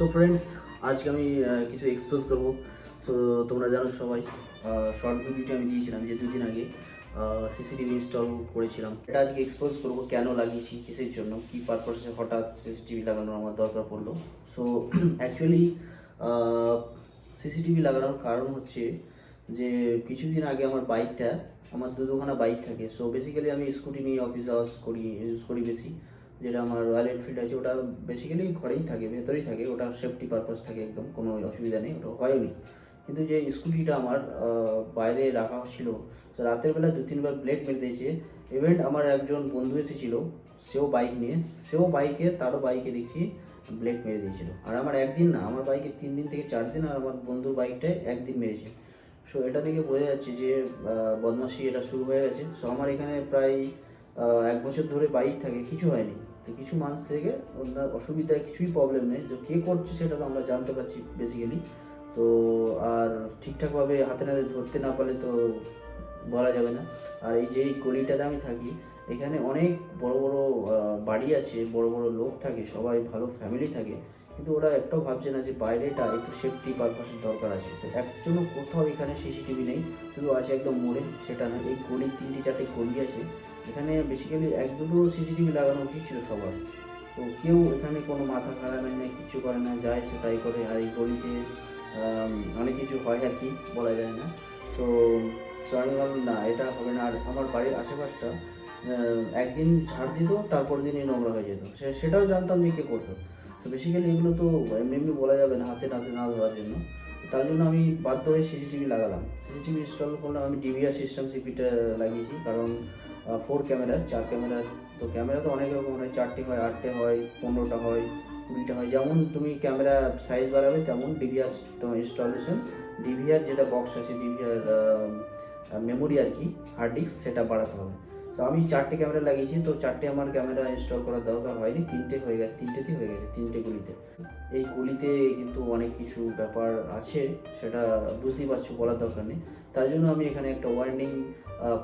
So friends, আজকে আমি কিছু এক্সপোজ করবো। তো তোমরা জানো সবাই, শর্ট ভিডিওটি আমি দিয়েছিলাম যে 2 দিন আগে সিসিটিভি ইনস্টল করেছিলাম। এটা আজকে এক্সপোজ করবো, কেন লাগিয়েছি, কিসের জন্য, কী পারপাসে হঠাৎ সিসিটিভি লাগানোর আমার দরকার পড়লো। সো অ্যাকচুয়ালি সিসিটিভি লাগানোর কারণ হচ্ছে যে কিছুদিন আগে আমার দুখানা বাইক থাকে। সো বেসিক্যালি আমি স্কুটি নিয়ে অফিস ইউজ করি বেশি। যেটা আমার রয়্যাল এনফিল্ড আছে, ওটা বেসিক্যালি ঘরেই থাকে, ভেতরেই থাকে, ওটা সেফটি পারপাস থাকে, একদম কোনো অসুবিধা নেই, ওটা হয়নি। কিন্তু যে স্কুটিটা আমার বাইরে রাখা ছিল, তো রাতের বেলা 2-3 বার ব্লেড মেরে দিয়েছে। ইভেন্ট আমার একজন বন্ধু এসেছিলো, সেও বাইকে তারও বাইকে দেখছি ব্লেড মেরে দিয়েছিল। আর আমার একদিন না, আমার বাইকে 3 দিন থেকে 4 দিন, আর আমার বন্ধুর বাইকটায় একদিন মেরেছে। সো এটা থেকে বোঝা যাচ্ছে যে বদমাশি এটা শুরু হয়ে গেছে। সো আমার এখানে প্রায় 1 বছর ধরে বাইক থাকে, কিছু হয়নি। তো কিছু মানুষ থেকে ওনার অসুবিধায় কিছুই প্রবলেম নেই, যে কে করছে সেটা তো আমরা জানতে পারছি বেসিক্যালি। তো আর ঠিকঠাকভাবে হাতে নাতে ধরতে না পারলে তো বলা যাবে না। আর এই যে এই গলিটাতে আমি থাকি, এখানে অনেক বড় বড় বাড়ি আছে, বড় বড় লোক থাকে, সবাই ভালো ফ্যামিলি থাকে, কিন্তু ওরা একটাও ভাবছে না যে বাইরেটা একটু সেফটি পারপাসের দরকার আছে। তো একজনও কোথাও এখানে সিসিটিভি নেই, শুধু আছে একদম মোড়ে, সেটা না, এই গলি 3-4টে গলি আছে, এখানে বেসিক্যালি 1-2টো সিসিটিভি লাগানো উচিত ছিল সবার। তো কেউ এখানে কোনো মাথা খারাপ নেই, কিছু করে না, যা ইচ্ছে তাই করে। আর এই গলিতে অনেক কিছু হয় আর কি, বলা যায় না। তো সো আমি ভাবলাম না, এটা হবে না। আর আমার বাড়ির আশেপাশটা একদিন ঝাড় দিত, তারপর দিনই নোংরা হয়ে যেত, সেটাও জানতাম যে কে করতো। তো বেসিক্যালি এগুলো তো এমনি এমনি বলা যাবে না, হাতে নাতে না ধরার জন্য। তার জন্য আমি বাধ্য হয়ে সিসিটিভি লাগালাম। সিসিটিভি ইনস্টল করলাম, আমি ডিভিআর সিস্টেম সিপিটা লাগিয়েছি, কারণ 4 ক্যামেরার। তো ক্যামেরা তো অনেক রকম হয়, 4টে হয়, 8টে হয়, 15টা হয়, 20টা হয়। যেমন তুমি ক্যামেরা সাইজ বাড়াবে, তেমন ডিভিআর তোমার ইনস্টলেশন, ডিভিআর যেটা বক্স আছে, ডিভিআর মেমোরি আর কি, হার্ড ডিস্ক, সেটা বাড়াতে হবে। তো আমি 4টে ক্যামেরা লাগিয়েছি, তো 4টে আমার ক্যামেরা ইনস্টল করার দরকার হয়নি, 3টে হয়ে গেছে, 3টেতেই হয়ে গেছে, 3টে গলিতে। এই গলিতে কিন্তু অনেক কিছু ব্যাপার আছে, সেটা বুঝতেই পারছো, বলার দরকার নেই। তার জন্য আমি এখানে একটা ওয়ার্নিং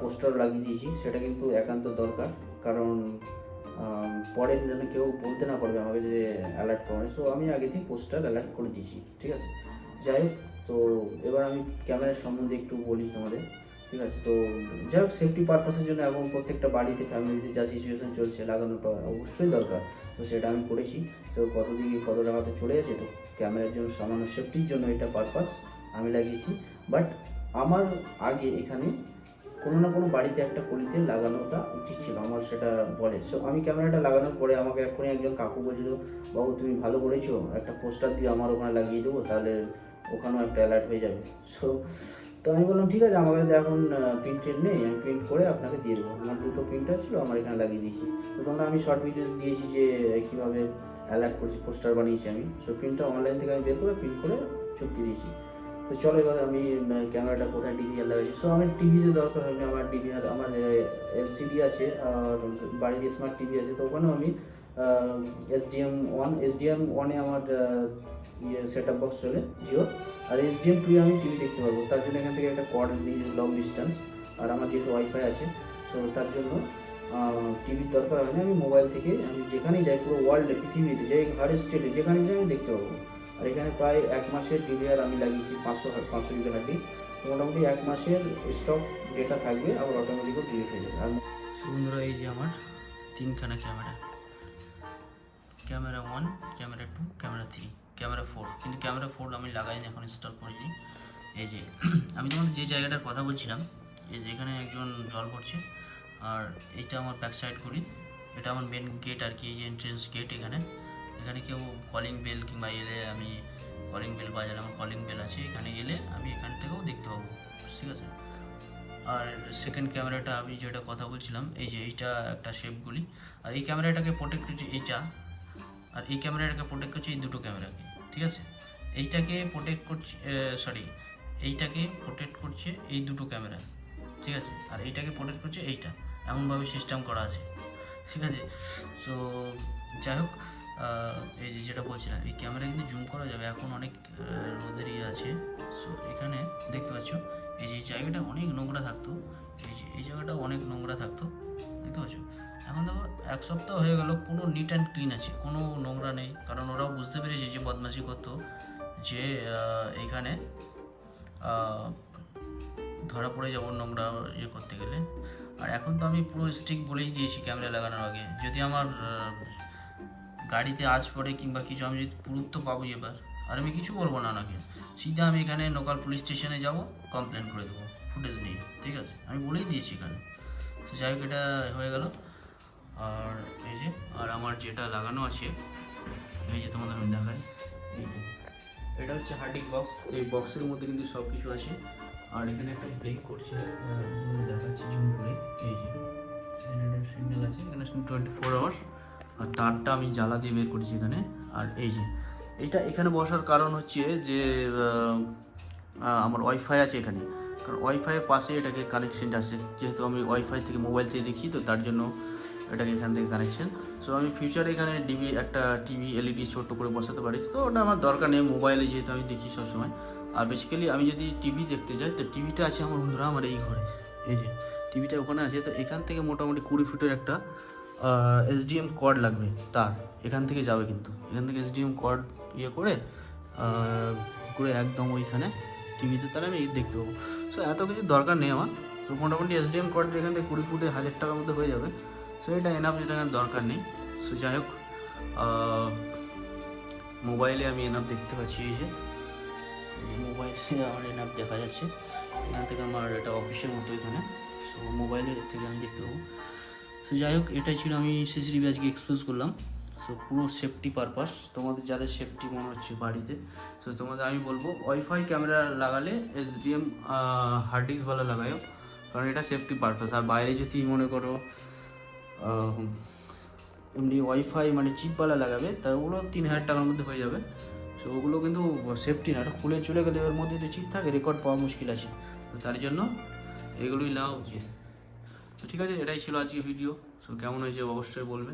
পোস্টার লাগিয়ে দিয়েছি, সেটা কিন্তু একান্ত দরকার, কারণ পরে যেন কেউ বলতে না পারবে আমাকে যে অ্যালার্ট করে। সো আমি আগে থেকে পোস্টার অ্যালার্ট করে দিয়েছি, ঠিক আছে। যাই হোক, তো এবার আমি ক্যামেরার সম্বন্ধে একটু বলি তোমাদের, ঠিক আছে। তো যাই হোক, সেফটি পারপাসের জন্য এবং প্রত্যেকটা বাড়িতে, ফ্যামিলিতে যা সিচুয়েশন চলছে, লাগানোটা অবশ্যই দরকার। তো সেটা আমি করেছি। তো কত দিকে কত টাকাতে চলে গেছে, তো ক্যামেরার জন্য, সামান্য সেফটির জন্য এটা পারপাস আমি লাগিয়েছি। বাট আমার আগে এখানে কোনো না কোনো বাড়িতে একটা কলিতে লাগানোটা উচিত ছিল, আমার সেটা বলে। সো আমি ক্যামেরাটা লাগানোর পরে আমাকে এক্ষুনি একজন কাকু বলছিল, বাবু তুমি ভালো করেছো, একটা পোস্টার দিয়ে আমার ওখানে লাগিয়ে দেবো, তাহলে ওখানেও একটা অ্যালার্ট হয়ে যাবে। সো তো আমি বললাম ঠিক আছে, আমার কাছে এখন প্রিন্টেড নেই, আমি প্রিন্ট করে আপনাকে দিয়ে দেবো। আমার 2টো প্রিন্টার ছিল, আমার এখানে লাগিয়ে দিয়েছি। তো তোমরা, আমি শর্ট ভিডিও দিয়েছি যে কীভাবে অ্যালার্ট করছি, পোস্টার বানিয়েছি আমি। সো প্রিন্টটা অনলাইন থেকে আমি বের করে প্রিন্ট করে চুক্তি দিয়েছি। তো চলো এবার আমি ক্যামেরাটা কোথায় ডিভিআর লাগাইছি। সো আমার টিভিতে দরকার হবে, আমার ডিভিআর, আমার এলসিডি আছে, আর বাড়িতে স্মার্ট টিভি আছে। তো ওখানেও আমি SDM1 আমার সেট আপ বক্স চলে জিও, আর SDM2 আমি টিভি দেখতে পারবো। তার জন্য এখান থেকে একটা কর্ড নিয়ে লং ডিস্টেন্স, আর আমার যেহেতু ওয়াইফাই আছে, সো তার জন্য টিভির দরকার হয় না। আমি মোবাইল থেকে, আমি যেখানেই যাই, পুরো ওয়ার্ল্ডে, পৃথিবীতে, যে হার স্টেটে যেখানে যাই আমি দেখতে পাবো। আর এখানে প্রায় 1 মাসের ডিভিআর আমি লাগিয়েছি, 500 জিবি হার্ড ডিস্ক। তো মোটামুটি 1 মাসের স্টক ডেটা থাকবে, আবার অটোমেটিকও ডিলিট হয়ে যাবে। আর বন্ধুরা, এই যে আমার 3খানা camera, camera 1, camera 2, camera 3, camera 4, কিন্তু ক্যামেরা 4 আমি লাগাইনি, এখন ইনস্টল করিনি। এই যে আমি তোমাদের যে জায়গাটার কথা বলছিলাম, এই যে এখানে একজন জল পড়ছে, আর এইটা আমার ব্যাক সাইড করি, এটা আমার মেন গেট আর কি, এই যে এন্ট্রেন্স গেট। এখানে কেউ কলিং বেল কিংবা এলে, আমি কলিং বেল বাজালে, আমার কলিং বেল আছে, এখানে এলে আমি এখান থেকেও দেখতে পাবো, ঠিক আছে। আর সেকেন্ড ক্যামেরাটা আমি যেটা কথা বলছিলাম, এই যে এইটা একটা শেপগুলি, আর এই ক্যামেরাটাকে প্রোটেক্ট করছে এইটা, আর এই ক্যামেরাটাকে প্রোটেক্ট করছে এই 2টো ক্যামেরাকে, ঠিক আছে। এইটাকে প্রোটেক্ট করছে, এইটাকে প্রোটেক্ট করছে এই 2টো ক্যামেরা, ঠিক আছে। আর এইটাকে প্রোটেক্ট করছে এইটা, এমনভাবে সিস্টেম করা আছে, ঠিক আছে। সো যাই হোক, এই যে যেটা বলছিলাম, এই ক্যামেরা কিন্তু জুম করা যাবে, এখন অনেক রোদের আছে। সো এখানে দেখতে পাচ্ছ, এই যে এই জায়গাটা অনেক নোংরা থাকতো, এই জায়গাটা অনেক নোংরা থাকতো, দেখতে পাচ্ছ। এখন দেখো 1 সপ্তাহ হয়ে গেল, পুরো নিট অ্যান্ড ক্লিন আছে, কোনো নোংরা নেই, কারণ ওরাও বুঝতে পেরেছি যে বদমাশি করতো, যে এখানে ধরা পড়ে যাবো নোংরা ইয়ে করতে গেলে। আর এখন তো আমি পুরো স্ট্রিক্ট বলেই দিয়েছি ক্যামেরা লাগানোর আগে, যদি আমার গাড়িতে আঁচ পড়ে কিংবা কিছু, আমি যদি পুরুত্ব পাবো এবার, আর আমি কিছু বলবো না ওনাকে, সিধা আমি এখানে লোকাল পুলিশ স্টেশনে যাব, কমপ্লেন করে দেবো ফুটেজ নিয়ে, ঠিক আছে? আমি বলেই দিয়েছি এখানে। তো যাই হোক, এটা হয়ে গেল। আর এই যে, আর আমার যেটা লাগানো আছে, এই যে তোমাদের আমি দেখাই, এই যে এটা হচ্ছে হার্ড ডিস্ক বক্স। এই বক্সের মধ্যে কিন্তু সব কিছু আছে। আর এখানে একটা ব্রেক করছে, দেখাচ্ছি জুম করে, এই যে এখানে একটা সিগন্যাল আছে, এখানে 24 আওয়ার্স। আর তারটা আমি জ্বালা দিয়ে বের করেছি এখানে। আর এই যে এটা এখানে বসার কারণ হচ্ছে যে আমার ওয়াইফাই আছে এখানে, কারণ ওয়াইফাইয়ের পাশে এটাকে কানেকশনটা আছে, যেহেতু আমি ওয়াইফাই থেকে মোবাইল থেকে দেখি, তো তার জন্য এটাকে এখান থেকে কানেকশন। সো আমি ফিউচারে এখানে একটা টিভি এলইডি ছোট্ট করে বসাতে পারি, তো ওটা আমার দরকার নেই, মোবাইলে যেহেতু আমি দেখি সবসময়। আর বেসিক্যালি আমি যদি টিভি দেখতে যাই, তো টিভিটা আছে আমার বন্ধুরা আমার এই ঘরে, এই যে টিভিটা ওখানে আছে। তো এখান থেকে মোটামুটি 20 ফুটের একটা এসডিএম কর্ড লাগবে, তার এখান থেকে যাবে, কিন্তু এখান থেকে এসডিএম কর্ড ইয়ে করে একদম ওইখানে টিভিতে, তাহলে আমি দেখতে পাবো। সো এত কিছু দরকার নেই আমার, তো মোটামুটি এসডিএম কর্ড এখান থেকে 20 ফুটে 1000 টাকার মধ্যে হয়ে যাবে। সো এটা এনাফ, এটা দরকার নেই। সো যাই হোক, মোবাইলে আমি এনাফ দেখতে পাচ্ছি, এই যে মোবাইলে আমার এনাফ দেখা যাচ্ছে, এখান থেকে আমার এটা অফিসের মতো এখানে। সো মোবাইলের থেকে আমি দেখতে পাবো। সো যাই হোক, এটাই ছিল, আমি সিসিটিভি আজকে এক্সপোজ করলাম। সো পুরো সেফটি পারপাস, তোমাদের যাদের সেফটি মনে হচ্ছে বাড়িতে, সো তোমাদের আমি বলবো ওয়াইফাই ক্যামেরা লাগালে এসডিএম হার্ড ডিস্কওয়ালা লাগাও, কারণ এটা সেফটি পারপাস। আর বাইরে যদি মনে করো এমনি ওয়াইফাই মানে চিপওয়ালা লাগাবে, তা ওগুলো 3000 টাকার মধ্যে হয়ে যাবে। সো ওগুলো কিন্তু সেফটি না, এটা খুলে চলে গেলে ওর মধ্যে তো চিপ থাকে, রেকর্ড পাওয়া মুশকিল আছে, তো তার জন্য এগুলোই নেওয়া উচিত। তো ঠিক আছে, এটাই ছিল আজকে ভিডিও। সো কেমন হয়েছে অবশ্যই বলবে।